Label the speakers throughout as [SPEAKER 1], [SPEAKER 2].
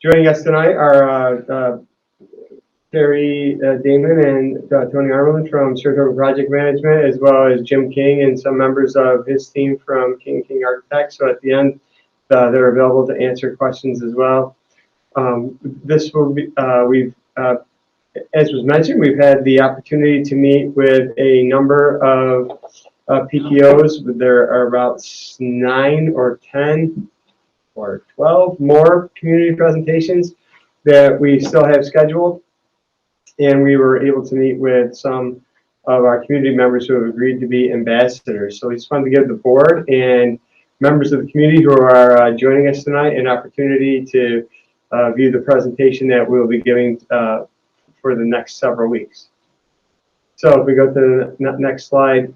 [SPEAKER 1] Joining us tonight are Terry Damon and Tony Armelin from Saratoga Project Management, as well as Jim King and some members of his team from King & King Architects. So at the end, they're available to answer questions as well. This will be, as was mentioned, we've had the opportunity to meet with a number of PTOs. There are about 9 or 10 or 12 more community presentations that we still have scheduled. And we were able to meet with some of our community members who have agreed to be ambassadors. So we just wanted to give the board and members of the community who are joining us tonight an opportunity to view the presentation that we'll be giving for the next several weeks. So if we go to the next slide,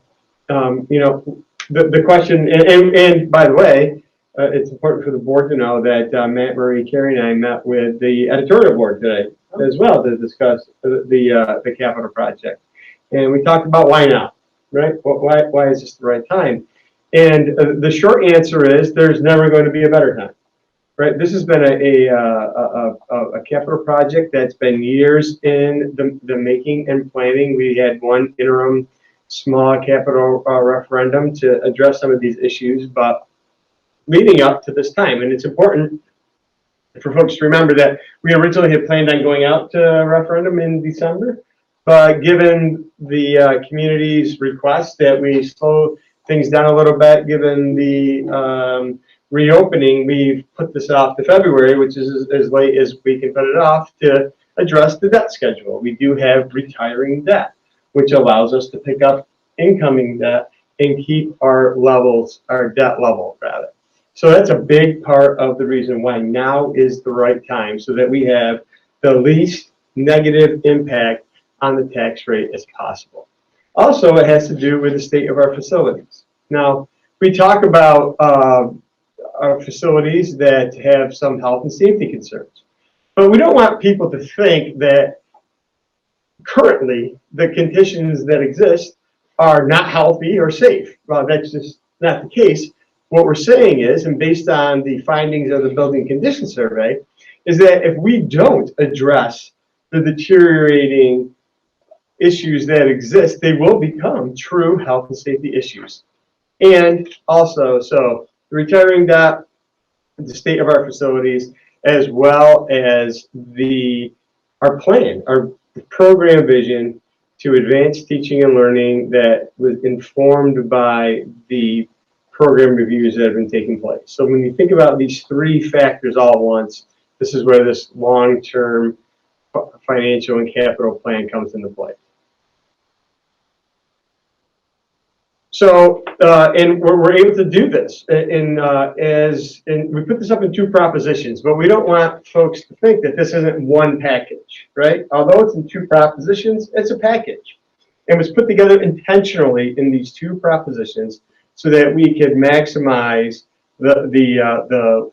[SPEAKER 1] you know, the question, and by the way, it's important for the board to know that Matt, Marie, Carey, and I met with the editorial board today as well to discuss the capital project. And we talked about why now, right? Why is this the right time? And the short answer is there's never going to be a better time, right? This has been a capital project that's been years in the making and planning. We had one interim small capital referendum to address some of these issues, but leading up to this time, and it's important for folks to remember that we originally had planned on going out to referendum in December, but given the community's request that we slow things down a little bit, given the reopening, we've put this off to February, which is as late as we can put it off to address the debt schedule. We do have retiring debt, which allows us to pick up incoming debt and keep our levels, our debt level rather. So that's a big part of the reason why now is the right time, so that we have the least negative impact on the tax rate as possible. Also, it has to do with the state of our facilities. Now, we talk about our facilities that have some health and safety concerns, but we don't want people to think that currently the conditions that exist are not healthy or safe. Well, that's just not the case. What we're saying is, and based on the findings of the building condition survey, is that if we don't address the deteriorating issues that exist, they will become true health and safety issues. And also, so the retiring debt, the state of our facilities, as well as our plan, our program vision to advance teaching and learning that was informed by the program reviews that have been taking place. So when you think about these three factors all at once, this is where this long-term financial and capital plan comes into play. So, and we're able to do this, and we put this up in 2 propositions, but we don't want folks to think that this isn't one package, right? Although it's in 2 propositions, it's a package. It was put together intentionally in these 2 propositions so that we could maximize the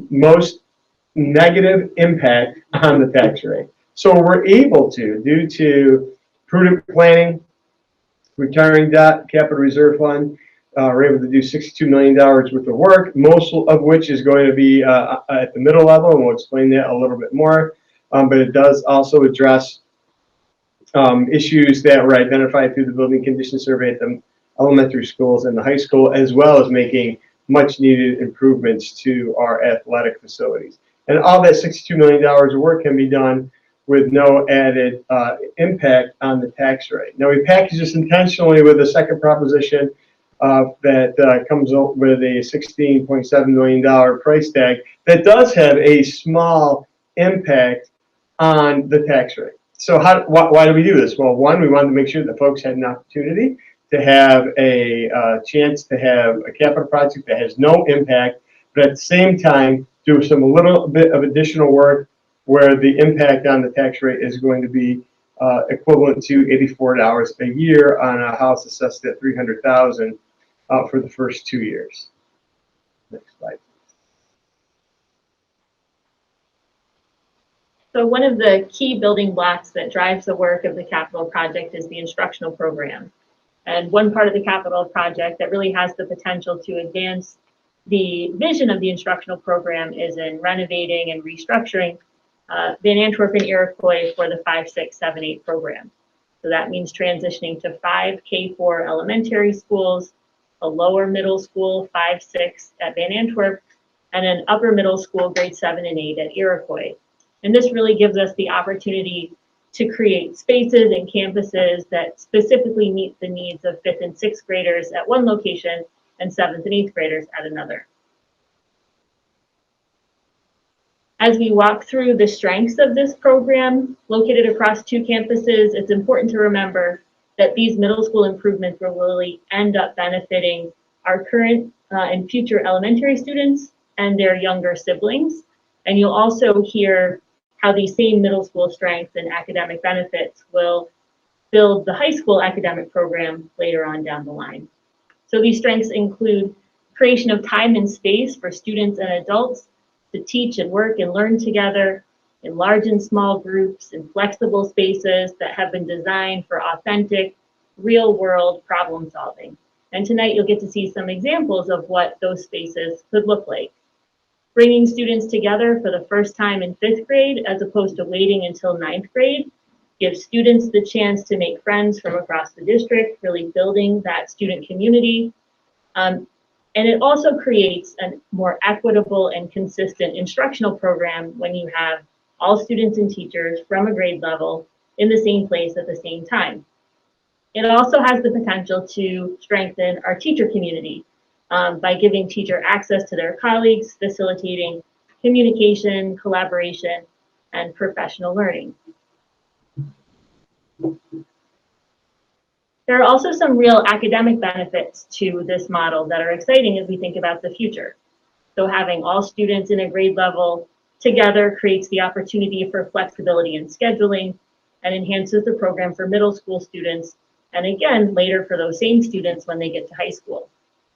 [SPEAKER 1] most negative impact on the tax rate. So we're able to, due to prudent planning, retiring debt, capital reserve fund, we're able to do $62 million worth of work, most of which is going to be at the middle level, and we'll explain that a little bit more. But it does also address issues that were identified through the building condition survey at the elementary schools and the high school, as well as making much needed improvements to our athletic facilities. And all that $62 million of work can be done with no added impact on the tax rate. Now, we packaged this intentionally with a second proposition that comes up with a $16.7 million price tag that does have a small impact on the tax rate. So why do we do this? Well, one, we wanted to make sure that folks had an opportunity to have a chance to have a capital project that has no impact, but at the same time do a little bit of additional work where the impact on the tax rate is going to be equivalent to $84 a year on a house assessed at $300,000 for the first 2 years. Next slide.
[SPEAKER 2] So one of the key building blocks that drives the work of the capital project is the instructional program. And one part of the capital project that really has the potential to advance the vision of the instructional program is in renovating and restructuring Van Antwerp and Iroquois for the 5, 6, 7, 8 program. So that means transitioning to 5 K-4 elementary schools, a lower middle school, 5, 6 at Van Antwerp, and an upper middle school, grade 7 and 8 at Iroquois. And this really gives us the opportunity to create spaces and campuses that specifically meet the needs of 5th and 6th graders at one location and 7th and 8th graders at another. As we walk through the strengths of this program, located across 2 campuses, it's important to remember that these middle school improvements will really end up benefiting our current and future elementary students and their younger siblings. And you'll also hear how these same middle school strengths and academic benefits will build the high school academic program later on down the line. So these strengths include creation of time and space for students and adults to teach and work and learn together in large and small groups in flexible spaces that have been designed for authentic, real-world problem solving. And tonight you'll get to see some examples of what those spaces could look like. Bringing students together for the first time in 5th grade as opposed to waiting until 9th grade gives students the chance to make friends from across the district, really building that student community. And it also creates a more equitable and consistent instructional program when you have all students and teachers from a grade level in the same place at the same time. It also has the potential to strengthen our teacher community by giving teacher access to their colleagues, facilitating communication, collaboration, and professional learning. There are also some real academic benefits to this model that are exciting as we think about the future. So having all students in a grade level together creates the opportunity for flexibility in scheduling and enhances the program for middle school students, and again, later for those same students when they get to high school.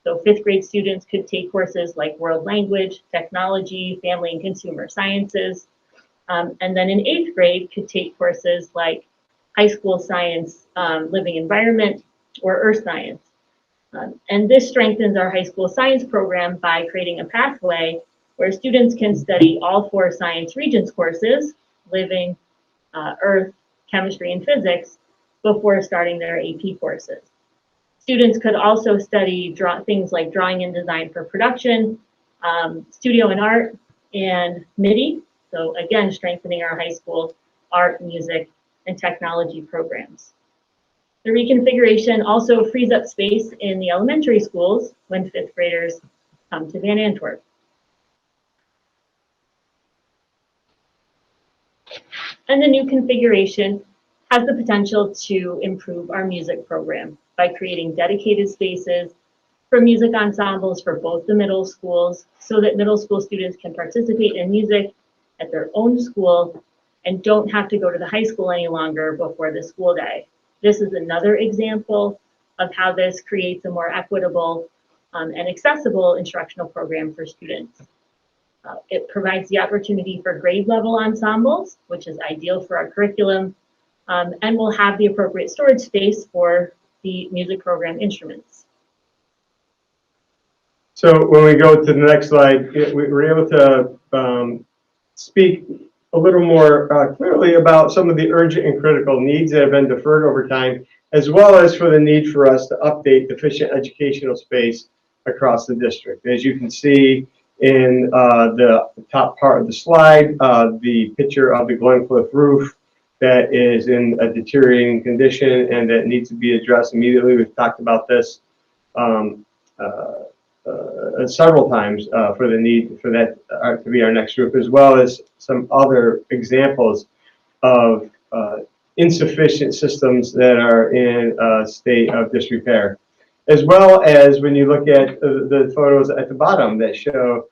[SPEAKER 2] So 5th grade students could take courses like world language, technology, family and consumer sciences, and then in 8th grade could take courses like high school science, living environment, or earth science. And this strengthens our high school science program by creating a pathway where students can study all 4 science regents courses, living, earth, chemistry, and physics, before starting their AP courses. Students could also study things like drawing and design for production, studio and art, and MIDI. So again, strengthening our high school art, music, and technology programs. The reconfiguration also frees up space in the elementary schools when 5th graders come to Van Antwerp. And the new configuration has the potential to improve our music program by creating dedicated spaces for music ensembles for both the middle schools so that middle school students can participate in music at their own school and don't have to go to the high school any longer before the school day. This is another example of how this creates a more equitable and accessible instructional program for students. It provides the opportunity for grade level ensembles, which is ideal for our curriculum, and will have the appropriate storage space for the music program instruments.
[SPEAKER 1] So when we go to the next slide, we're able to speak a little more clearly about some of the urgent and critical needs that have been deferred over time, as well as for the need for us to update deficient educational space across the district. As you can see in the top part of the slide, the picture of the Glencliff roof that is in a deteriorating condition and that needs to be addressed immediately. We've talked about this several times for the need for that to be our next group, as well as some other examples of insufficient systems that are in a state of disrepair, as well as when you look at the photos at the bottom that show,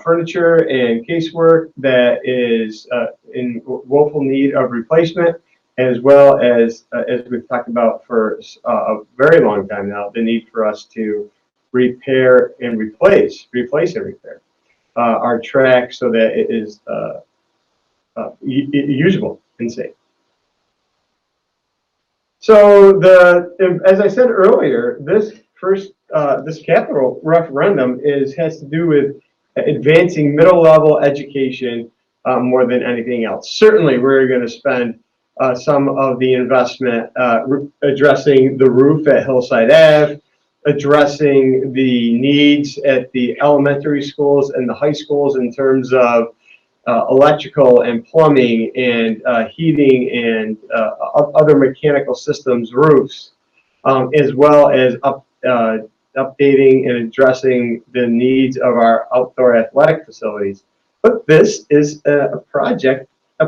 [SPEAKER 1] furniture and casework that is in woeful need of replacement, as well as we've talked about for a very long time now, the need for us to repair and replace and repair our track so that it is usable and safe. So as I said earlier, this first, this capital referendum has to do with advancing middle level education more than anything else. Certainly, we're going to spend some of the investment addressing the roof at Hillside Ave, addressing the needs at the elementary schools and the high schools in terms of electrical and plumbing and heating and other mechanical systems, roofs, as well as updating and addressing the needs of our outdoor athletic facilities. But this is a project, a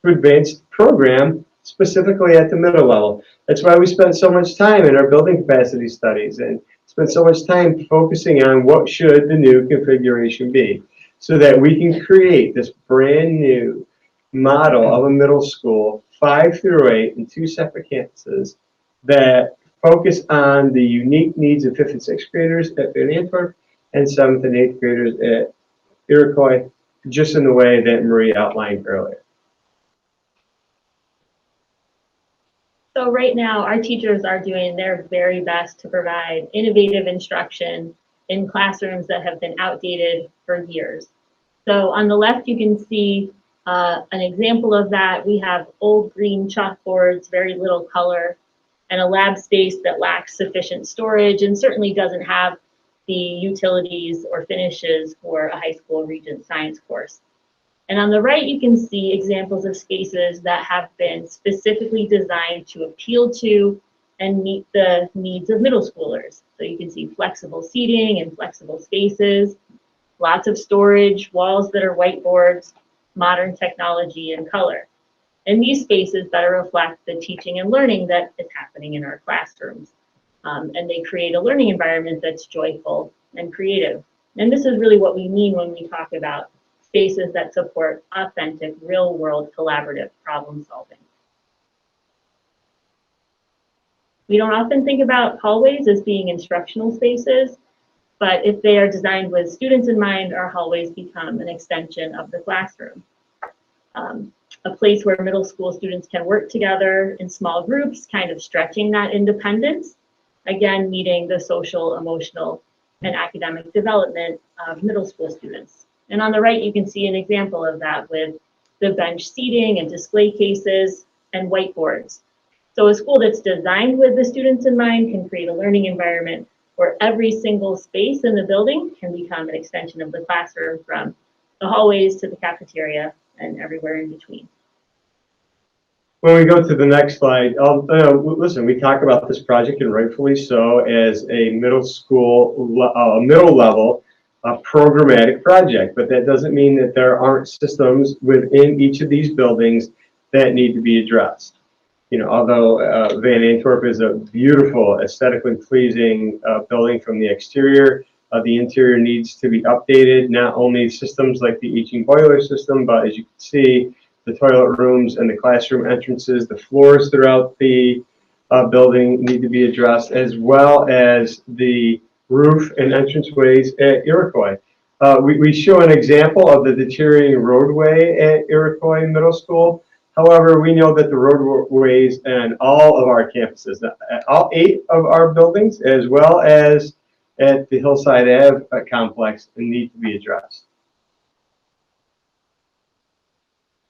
[SPEAKER 1] advanced program specifically at the middle level. That's why we spend so much time in our building capacity studies and spend so much time focusing on what should the new configuration be, so that we can create this brand new model of a middle school, 5 through 8, in 2 separate campuses that focus on the unique needs of 5th and 6th graders at Van Antwerp and 7th and 8th graders at Iroquois, just in the way that Marie outlined earlier.
[SPEAKER 2] So right now, our teachers are doing their very best to provide innovative instruction in classrooms that have been outdated for years. So on the left, you can see an example of that. We have old green chalkboards, very little color, and a lab space that lacks sufficient storage and certainly doesn't have the utilities or finishes for a high school Regents science course. And on the right, you can see examples of spaces that have been specifically designed to appeal to and meet the needs of middle schoolers. So you can see flexible seating and flexible spaces, lots of storage, walls that are whiteboards, modern technology and color. And these spaces better reflect the teaching and learning that is happening in our classrooms. And they create a learning environment that's joyful and creative. And this is really what we mean when we talk about spaces that support authentic, real-world, collaborative problem solving. We don't often think about hallways as being instructional spaces, but if they are designed with students in mind, our hallways become an extension of the classroom. A place where middle school students can work together in small groups, kind of stretching that independence, again, meeting the social, emotional, and academic development of middle school students. And on the right, you can see an example of that with the bench seating and display cases and whiteboards. So a school that's designed with the students in mind can create a learning environment where every single space in the building can become an extension of the classroom, from the hallways to the cafeteria and everywhere in between.
[SPEAKER 1] When we go to the next slide, listen, we talk about this project, and rightfully so, as a middle school, middle level programmatic project, but that doesn't mean that there aren't systems within each of these buildings that need to be addressed. You know, although Van Antwerp is a beautiful, aesthetically pleasing building from the exterior, the interior needs to be updated, not only systems like the aging boiler system, but as you can see, the toilet rooms and the classroom entrances, the floors throughout the building need to be addressed, as well as the roof and entranceways at Iroquois. We show an example of the deteriorating roadway at Iroquois Middle School. However, we know that the roadways in all of our campuses, all 8 of our buildings, as well as at the Hillside Ave complex, need to be addressed.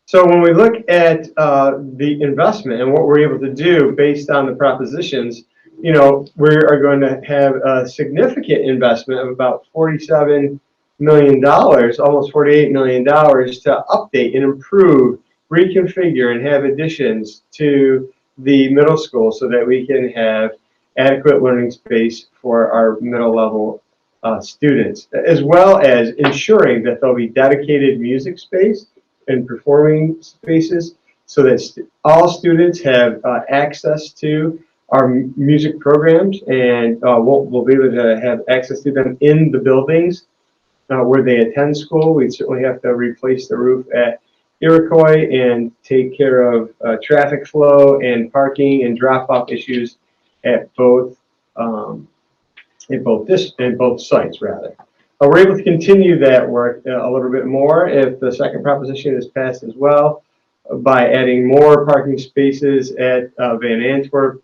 [SPEAKER 1] So when we look at the investment and what we're able to do based on the propositions, you know, we are going to have a significant investment of about $47 million, almost $48 million, to update and improve, reconfigure, and have additions to the middle school so that we can have adequate learning space for our middle level students, as well as ensuring that there'll be dedicated music space and performing spaces so that all students have access to our music programs, and we'll be able to have access to them in the buildings where they attend school. We certainly have to replace the roof at Iroquois and take care of traffic flow and parking and drop-off issues at both sites, rather. We're able to continue that work a little bit more if the second proposition is passed as well, by adding more parking spaces at Van Antwerp,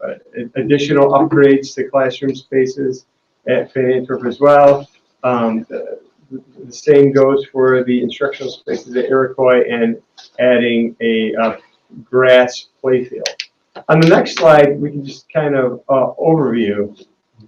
[SPEAKER 1] additional upgrades to classroom spaces at Van Antwerp as well. The same goes for the instructional spaces at Iroquois and adding a grass playfield. On the next slide, we can just kind of overview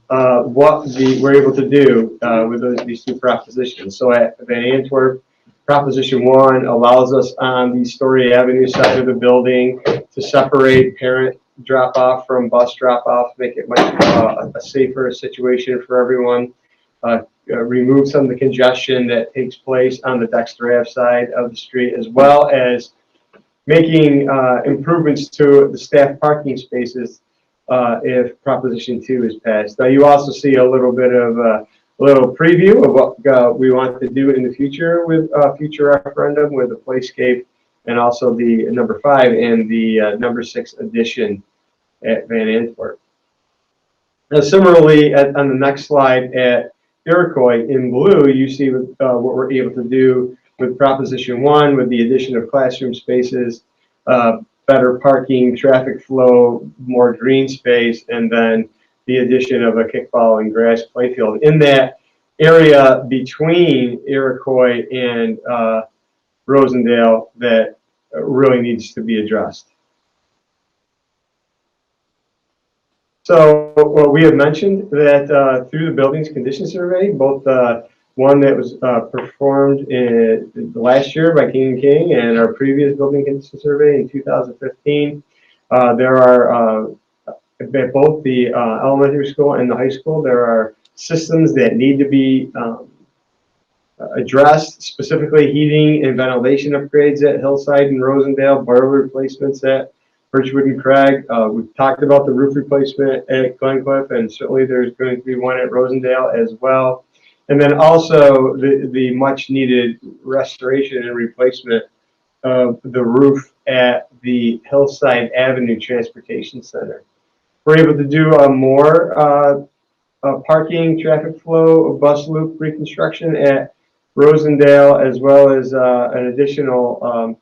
[SPEAKER 1] what we're able to do with these two propositions. So at Van Antwerp, Proposition 1 allows us on the Story Avenue side of the building to separate parent drop-off from bus drop-off, make it much a safer situation for everyone. Remove some of the congestion that takes place on the Dexter Ave side of the street, as well as making improvements to the staff parking spaces if Proposition 2 is passed. Now, you also see a little bit of a little preview of what we want to do in the future with future referendum with the playscape and also the number 5 and the number 6 addition at Van Antwerp. Now, similarly, on the next slide at Iroquois in blue, you see what we're able to do with Proposition 1 with the addition of classroom spaces, better parking, traffic flow, more green space, and then the addition of a kickball and grass playfield in that area between Iroquois and Rosendale that really needs to be addressed. So we have mentioned that through the buildings condition survey, both one that was performed in last year by King & King and our previous building condition survey in 2015, there are at both the elementary school and the high school, there are systems that need to be addressed, specifically heating and ventilation upgrades at Hillside and Rosendale, boiler replacements at Birchwood and Craig. We've talked about the roof replacement at Glencliff, and certainly there's going to be one at Rosendale as well. And then also the much needed restoration and replacement of the roof at the Hillside Avenue Transportation Center. We're able to do more parking, traffic flow, bus loop reconstruction at Rosendale, as well as an additional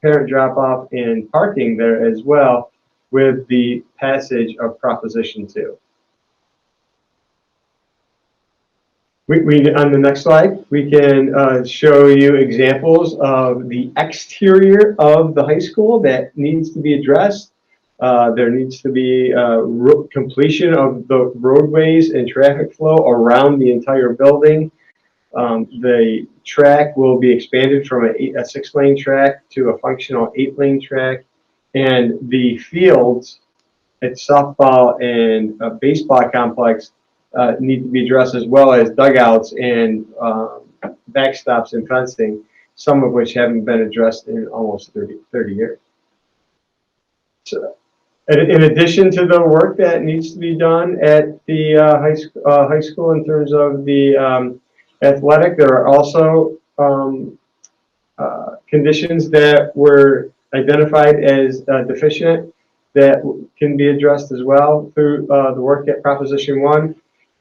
[SPEAKER 1] parent drop-off and parking there as well with the passage of Proposition 2. On the next slide, we can show you examples of the exterior of the high school that needs to be addressed. There needs to be completion of the roadways and traffic flow around the entire building. The track will be expanded from a 6-lane track to a functional 8-lane track, and the fields at softball and baseball complex need to be addressed, as well as dugouts and backstops and fencing, some of which haven't been addressed in almost 30 years. So, in addition to the work that needs to be done at the high school in terms of the athletic, there are also conditions that were identified as deficient that can be addressed as well through the work at Proposition 1.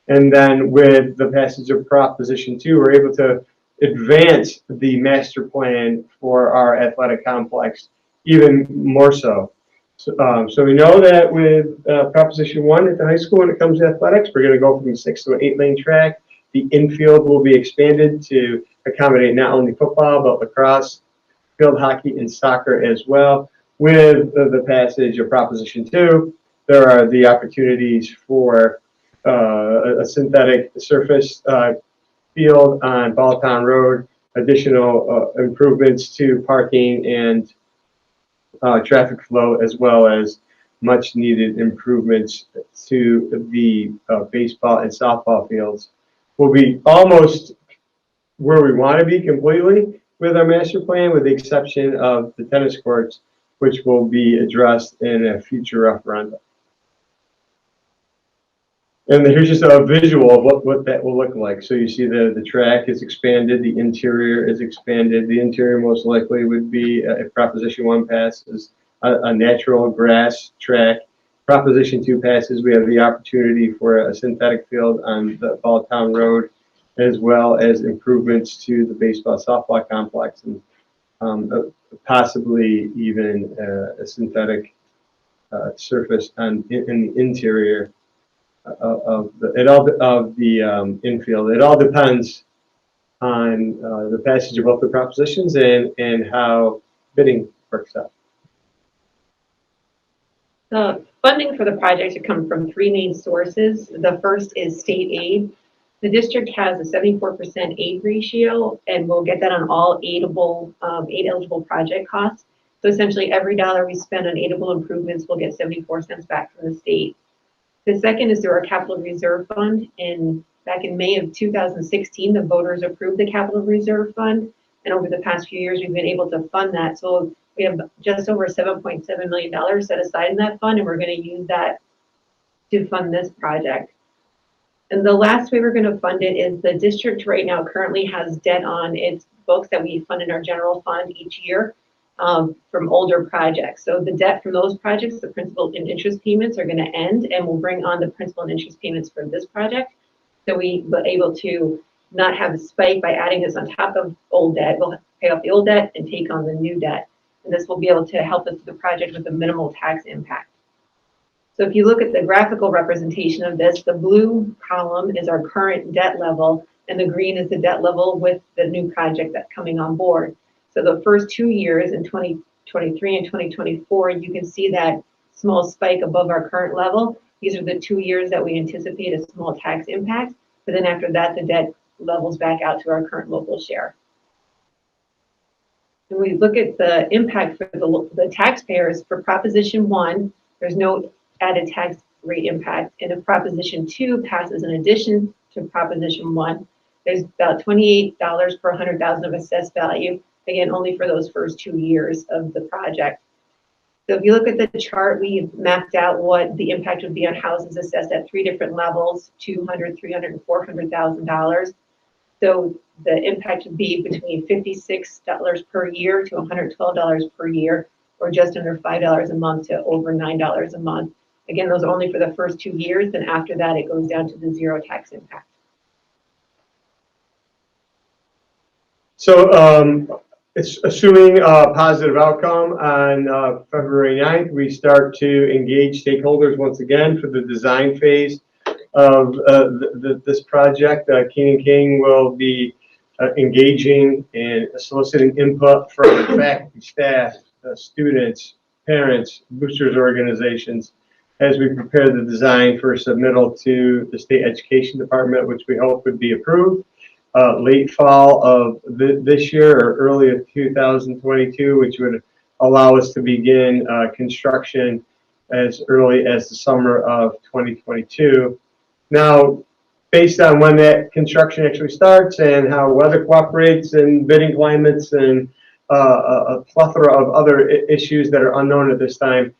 [SPEAKER 1] And then with the passage of Proposition 2, we're able to advance the master plan for our athletic complex even more so. So we know that with Proposition 1 at the high school when it comes to athletics, we're going to go from a 6 to an 8-lane track. The infield will be expanded to accommodate not only football, but lacrosse, field hockey, and soccer as well. With the passage of Proposition 2, there are the opportunities for a synthetic surface field on Balltown Road, additional improvements to parking and traffic flow, as well as much needed improvements to the baseball and softball fields. We'll be almost where we want to be completely with our master plan, with the exception of the tennis courts, which will be addressed in a future referendum. And here's just a visual of what that will look like. So you see the track is expanded, the interior is expanded. The interior most likely would be, if Proposition 1 passes, a natural grass track. Proposition 2 passes, we have the opportunity for a synthetic field on the Balltown Road, as well as improvements to the baseball softball complex, and possibly even a synthetic surface in the interior infield. It all depends on the passage of both the propositions and how bidding works out.
[SPEAKER 3] The funding for the project should come from three main sources. The first is state aid. The district has a 74% aid ratio, and we'll get that on all aid-eligible project costs. So essentially, every dollar we spend on aidable improvements, we'll get 74 cents back from the state. The second is through our capital reserve fund. Back in May of 2016, the voters approved the capital reserve fund, and over the past few years, we've been able to fund that. So we have just over $7.7 million set aside in that fund, and we're going to use that to fund this project. And the last way we're going to fund it is the district right now currently has debt on its books that we fund in our general fund each year from older projects. So the debt from those projects, the principal and interest payments are going to end, and we'll bring on the principal and interest payments for this project. So we were able to not have a spike by adding this on top of old debt. We'll pay off the old debt and take on the new debt. And this will be able to help us with the project with a minimal tax impact. So if you look at the graphical representation of this, the blue column is our current debt level, and the green is the debt level with the new project that's coming on board. So the first 2 years in 2023 and 2024, you can see that small spike above our current level. These are the 2 years that we anticipate a small tax impact, but then after that, the debt levels back out to our current local share. When we look at the impact for the taxpayers, for Proposition 1, there's no added tax rate impact. And if Proposition 2 passes in addition to Proposition 1, there's about $28 per 100,000 of assessed value, again, only for those first 2 years of the project. So if you look at the chart, we've mapped out what the impact would be on houses assessed at 3 different levels, $200,000, $300,000, and $400,000. So the impact would be between $56 per year to $112 per year, or just under $5 a month to over $9 a month. Again, those are only for the first 2 years, and after that, it goes down to the zero tax impact.
[SPEAKER 1] So it's assuming a positive outcome on February 9th, we start to engage stakeholders once again for the design phase of this project. King & King will be engaging and soliciting input from faculty, staff, students, parents, boosters organizations, as we prepare the design for submittal to the State Education Department, which we hope would be approved late fall of this year or early of 2022, which would allow us to begin construction as early as the summer of 2022. Now, based on when that construction actually starts and how weather cooperates and bidding climates and a plethora of other issues that are unknown at this time,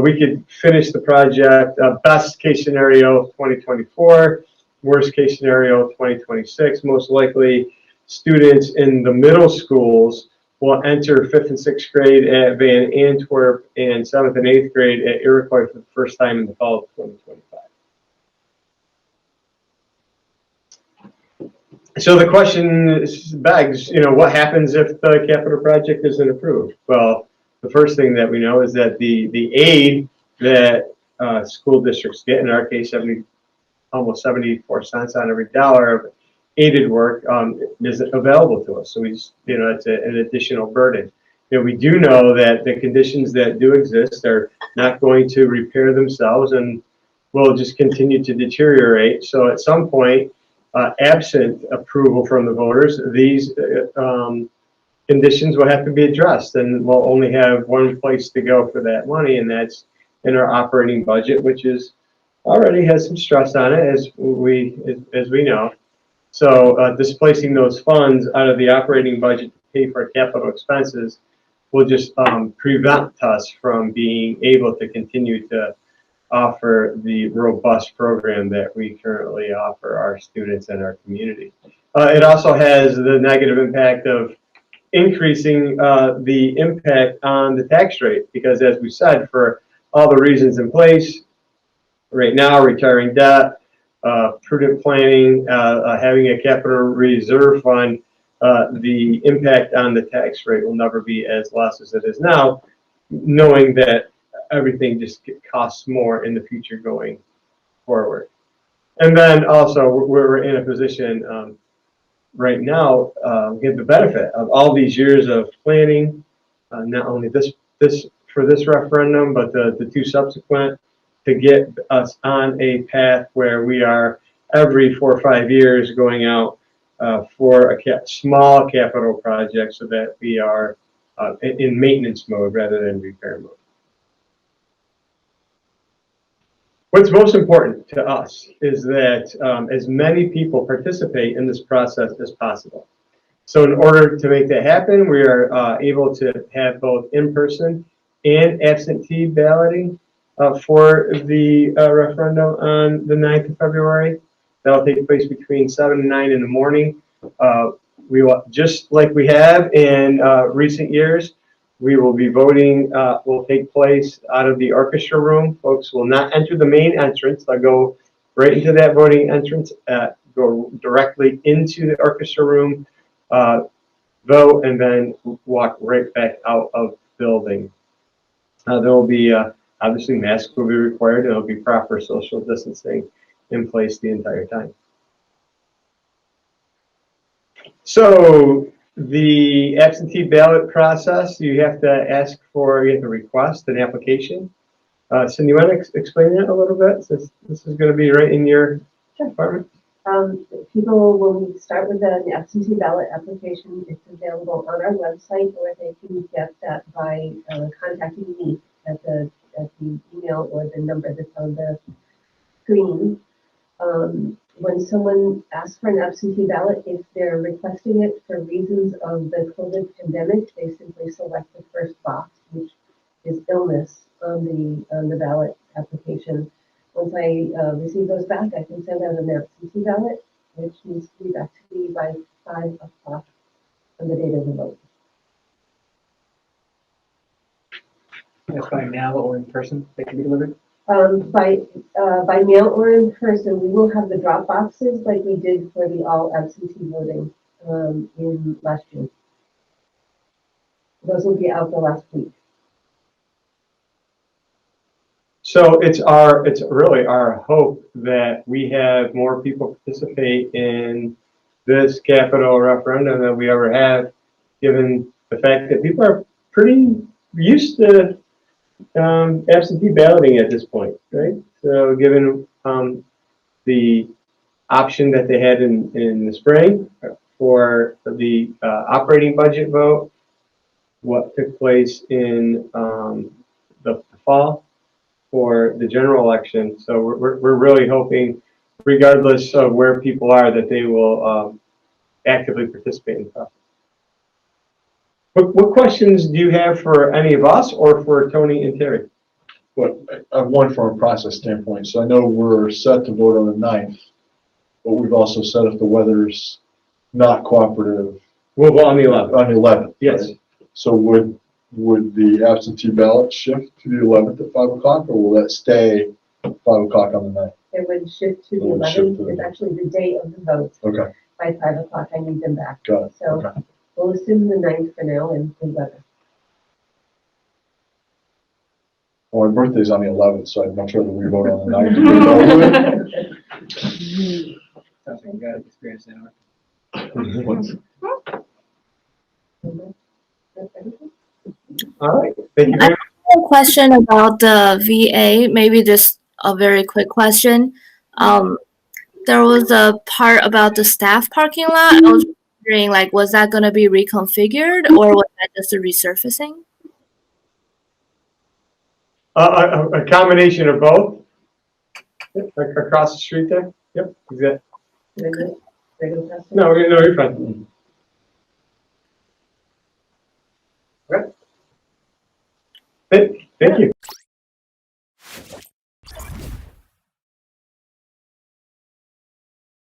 [SPEAKER 1] we could finish the project, best case scenario 2024, worst case scenario 2026. Most likely students in the middle schools will enter 5th and 6th grade at Van Antwerp and 7th and 8th grade at Iroquois for the first time in the fall of 2025. So the question begs, what happens if the capital project isn't approved? Well, the first thing that we know is that the aid that school districts get, in our case, almost 74 cents on every dollar of aided work, isn't available to us. So it's an additional burden. We do know that the conditions that do exist are not going to repair themselves and will just continue to deteriorate. So at some point, absent approval from the voters, these conditions will have to be addressed, and we'll only have one place to go for that money, and that's in our operating budget, which is already has some stress on it, as we know. So displacing those funds out of the operating budget to pay for capital expenses will just prevent us from being able to continue to offer the robust program that we currently offer our students and our community. It also has the negative impact of increasing the impact on the tax rate, because as we said, for all the reasons in place right now, retiring debt, prudent planning, having a capital reserve fund, the impact on the tax rate will never be as less as it is now, knowing that everything just costs more in the future going forward. And then also, we're in a position right now, we have the benefit of all these years of planning, not only for this referendum, but the two subsequent, to get us on a path where we are every 4 or 5 years going out for a small capital project, so that we are in maintenance mode rather than repair mode. What's most important to us is that as many people participate in this process as possible. So in order to make that happen, we are able to have both in-person and absentee balloting for the referendum on the 9th of February. That'll take place between 7 and 9 in the morning. We will, just like we have in recent years, we will be voting, will take place out of the orchestra room. Folks will not enter the main entrance. They'll go right into that voting entrance, go directly into the orchestra room, vote, and then walk right back out of the building. There will be, obviously, masks will be required. There will be proper social distancing in place the entire time. So the absentee ballot process, you have to request an application. Cindy, you want to explain that a little bit, since this is going to be right in your department?
[SPEAKER 4] People will start with an absentee ballot application. It's available on our website, or they can get that by contacting me at the email or the number that's on the screen. When someone asks for an absentee ballot, if they're requesting it for reasons of the COVID pandemic, they simply select the first box, which is illness, on the ballot application. Once I receive those back, I can send out an absentee ballot, which needs to be back to me by 5 o'clock on the date of the vote.
[SPEAKER 5] That's by mail or in person, they can be delivered?
[SPEAKER 4] By mail or in person. We will have the drop boxes like we did for the all absentee voting in last June. Those will be out the last week.
[SPEAKER 1] So it's really our hope that we have more people participate in this capital referendum than we ever have, given the fact that people are pretty used to absentee balloting at this point, right? So given the option that they had in the spring for the operating budget vote, what took place in the fall for the general election. So we're really hoping, regardless of where people are, that they will actively participate in the process. What questions do you have for any of us or for Tony and Terry?
[SPEAKER 6] Well, I have one from a process standpoint. So I know we're set to vote on the 9th, but we've also said if the weather's not cooperative.
[SPEAKER 1] We'll vote on the 11th.
[SPEAKER 6] On the 11th.
[SPEAKER 1] Yes.
[SPEAKER 6] Right? So would the absentee ballot shift to the 11th at 5 o'clock, or will that stay 5 o'clock on the 9th?
[SPEAKER 4] It would shift to the
[SPEAKER 6] It would shift
[SPEAKER 4] 11th.
[SPEAKER 6] to the-
[SPEAKER 4] It's actually the day of the vote.
[SPEAKER 6] Okay,
[SPEAKER 4] By 5 o'clock, I need them back.
[SPEAKER 6] got it.
[SPEAKER 4] So
[SPEAKER 6] Okay.
[SPEAKER 4] we'll assume the 9th for now and good weather.
[SPEAKER 6] Well, my birthday's on the 11th, so I'd much rather we vote on the 9th. to get it over with.
[SPEAKER 5] Sounds like you got experience now.
[SPEAKER 1] All right. Thank you very much.
[SPEAKER 7] A question about the VA, maybe just a very quick question. There was a part about the staff parking lot. I was wondering, like, was that going to be reconfigured or was that just a resurfacing?
[SPEAKER 1] A combination of both. Yep, across the street there. Yep, exactly. No, you're fine. Okay. Thank you.